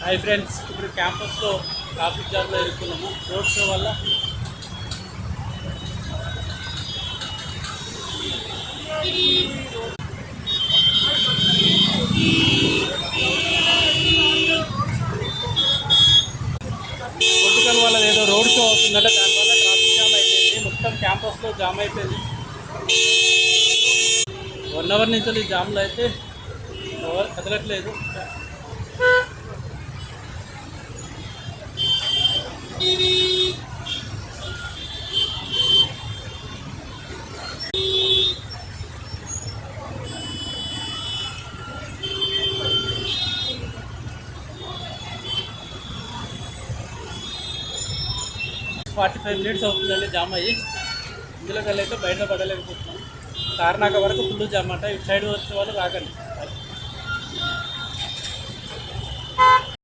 Hi friends, ఇప్పుడు క్యాంపస్లో traffic జామ్లో ఇరుక్కున్నాము road show వల్ల. పొలిటికల్ వల్ల ఏదో రోడ్ షో అవుతుందంటే దానివల్ల ట్రాఫిక్ జామ్ అయిపోయింది. మొత్తం క్యాంపస్లో జామ్ అయిపోయింది. 1 అవర్ నుంచి ఈ జామ్లో అయితే ఎవరు కదలట్లేదు. 45 మినిట్స్ అవుతుందండి జామ్ అయ్యి. ఇందులోకి వెళ్ళైతే బయట పడలేకపోతున్నాం. కార్నాక వరకు ఫుల్ జామ్ అంట. ఇటు సైడ్ వచ్చే వాళ్ళు రాకండి.